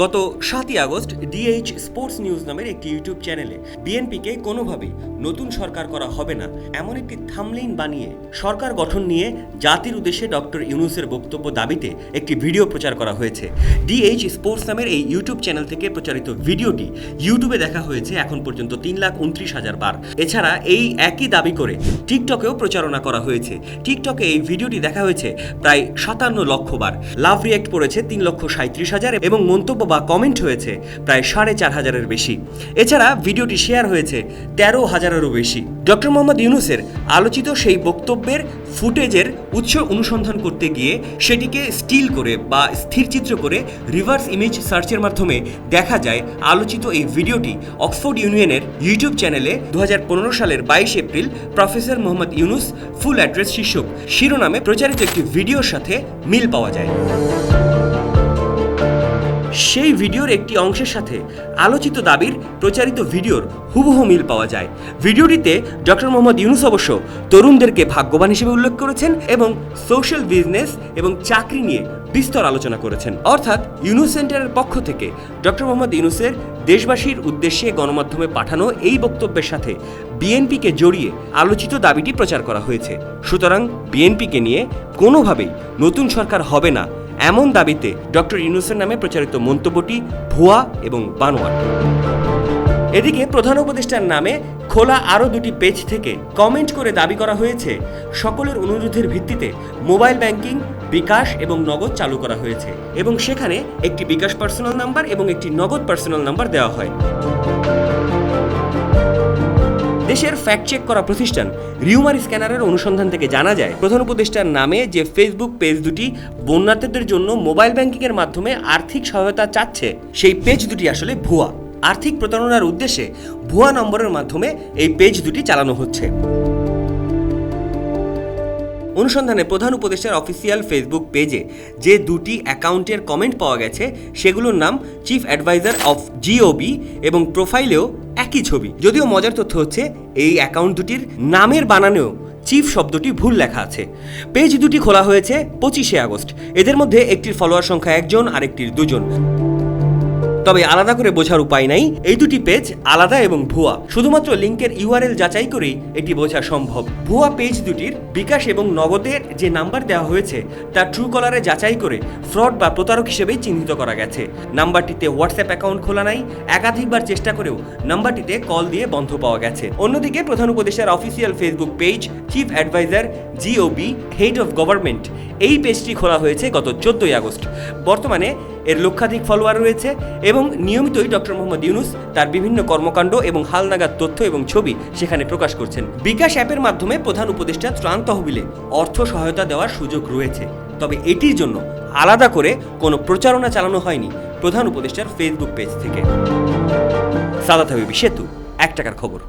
গত 7ই August DH sports news নামের একটি ইউটিউব চ্যানেলে বিএনপিকে কোনোভাবেই নতুন সরকার করা হবে না এমন একটি থাম্বনেইল বানিয়ে সরকার গঠন নিয়ে জাতির উদ্দেশ্যে ডক্টর ইউনূসের বক্তব্য দাবিতে একটি ভিডিও প্রচার করা হয়েছে। ডিএইচ স্পোর্টস নামের এই ইউটিউব চ্যানেল থেকে প্রচারিত ভিডিওটি ইউটিউবে দেখা হয়েছে এখন পর্যন্ত 3,29,000 বার। এছাড়া এই একই দাবি করে টিকটকেও প্রচারণা করা হয়েছে। টিকটকে এই ভিডিওটি দেখা হয়েছে প্রায় 57 লক্ষ বার। লাভ রিঅ্যাক্ট পড়েছে 3,37,000 এবং মন্তব্য বা কমেন্ট হয়েছে প্রায় 4,500-এর বেশি। এছাড়া ভিডিওটি শেয়ার হয়েছে 13,000-এরও বেশি। ডক্টর মোহাম্মদ ইউনূসের আলোচিত সেই বক্তব্যের ফুটেজের উৎস অনুসন্ধান করতে গিয়ে সেটিকে স্টিল করে বা স্থিরচিত্র করে রিভার্স ইমেজ সার্চের মাধ্যমে দেখা যায় আলোচিত এই ভিডিওটি অক্সফোর্ড ইউনিয়নের ইউটিউব চ্যানেলে 2015 সালের 22 April professor Mohammad Yunus full address শীর্ষক শিরোনামে প্রচারিত একটি ভিডিওর সাথে মিল পাওয়া যায়। সেই ভিডিওর একটি অংশের সাথে আলোচিত দাবির প্রচারিত ভিডিওর হুবহু মিল পাওয়া যায়। ভিডিওটিতে ডক্টর মোহাম্মদ ইউনূস অবশ্য তরুণদেরকে ভাগ্যবান হিসেবে উল্লেখ করেছেন এবং সোশ্যাল বিজনেস এবং চাকরি নিয়ে বিস্তর আলোচনা করেছেন। অর্থাৎ ইউনূস সেন্টারের পক্ষ থেকে ডক্টর মোহাম্মদ ইউনূসের দেশবাসীর উদ্দেশ্যে গণমাধ্যমে পাঠানো এই বক্তব্যের সাথে বিএনপিকে জড়িয়ে আলোচিত দাবিটি প্রচার করা হয়েছে। সুতরাং বিএনপিকে নিয়ে কোনোভাবেই নতুন সরকার হবে না এমন দাবিতে ডক্টর ইউনূসের নামে প্রচারিত মন্তব্যটি ভুয়া এবং বানোয়াট। এদিকে প্রধান উপদেষ্টার নামে খোলা আরও দুটি পেজ থেকে কমেন্ট করে দাবি করা হয়েছে সকলের অনুরোধের ভিত্তিতে মোবাইল ব্যাংকিং বিকাশ এবং নগদ চালু করা হয়েছে এবং সেখানে একটি বিকাশ পার্সোনাল নাম্বার এবং একটি নগদ পার্সোনাল নাম্বার দেওয়া হয়। দেশের ফ্যাক্ট চেক করা প্রতিষ্ঠান রিউমার স্ক্যানারের অনুসন্ধান থেকে জানা যায় প্রধান উপদেষ্টার নামে যে ফেসবুক পেজ দুটি বন্যার্থীদের জন্য মোবাইল ব্যাংকিংয়ের মাধ্যমে আর্থিক সহায়তা চাচ্ছে সেই পেজ দুটি আসলে ভুয়া। আর্থিক প্রতারণার উদ্দেশ্যে ভুয়া নম্বরের মাধ্যমে এই পেজ দুটি চালানো হচ্ছে। অনুসন্ধানে প্রধান উপদেষ্টার অফিসিয়াল ফেসবুক পেজে যে দুটি অ্যাকাউন্টের কমেন্ট পাওয়া গেছে সেগুলোর নাম চিফ অ্যাডভাইজার অফ জিওবি এবং প্রোফাইলেও একই ছবি। যদিও মজার তথ্য হচ্ছে এই অ্যাকাউন্ট দুটির নামের বানানেও চিফ শব্দটি ভুল লেখা আছে। পেজ দুটি খোলা হয়েছে 25শে আগস্ট। এদের মধ্যে একটির ফলোয়ার সংখ্যা 1 জন আর একটির 2 জন। তবে আলাদা করে বোঝার উপায় নাই এই দুটি পেজ আলাদা এবং ভুয়া। শুধুমাত্র লিঙ্কের ইউআরএল যাচাই করেই এটি বোঝা সম্ভব। ভুয়া পেজ দুটির বিকাশ এবং নগদের যে নাম্বার দেওয়া হয়েছে তা ট্রু কলারে যাচাই করে ফ্রড বা প্রতারক হিসেবেই চিহ্নিত করা গেছে। নাম্বারটিতে হোয়াটসঅ্যাপ অ্যাকাউন্ট খোলা নাই, একাধিকবার চেষ্টা করেও নাম্বারটিতে কল দিয়ে বন্ধ পাওয়া গেছে। অন্যদিকে প্রধান উপদেষ্টার official Facebook page chief adviser GOB head of government এই পেজটি খোলা হয়েছে গত 14ই আগস্ট। বর্তমানে এর লক্ষাধিক ফলোয়ার রয়েছে এবং নিয়মিতই ডক্টর মোহাম্মদ ইউনূস তার বিভিন্ন কর্মকাণ্ড এবং হালনাগাদ তথ্য এবং ছবি সেখানে প্রকাশ করছেন। বিকাশ অ্যাপের মাধ্যমে প্রধান উপদেষ্টা ত্রাণ তহবিলে অর্থ সহায়তা দেওয়ার সুযোগ রয়েছে, তবে এটির জন্য আলাদা করে কোনো প্রচারণা চালানো হয়নি প্রধান উপদেষ্টার ফেসবুক পেজ থেকে। সাদাত হাবিবি, সেতু, 1 টাকার খবর।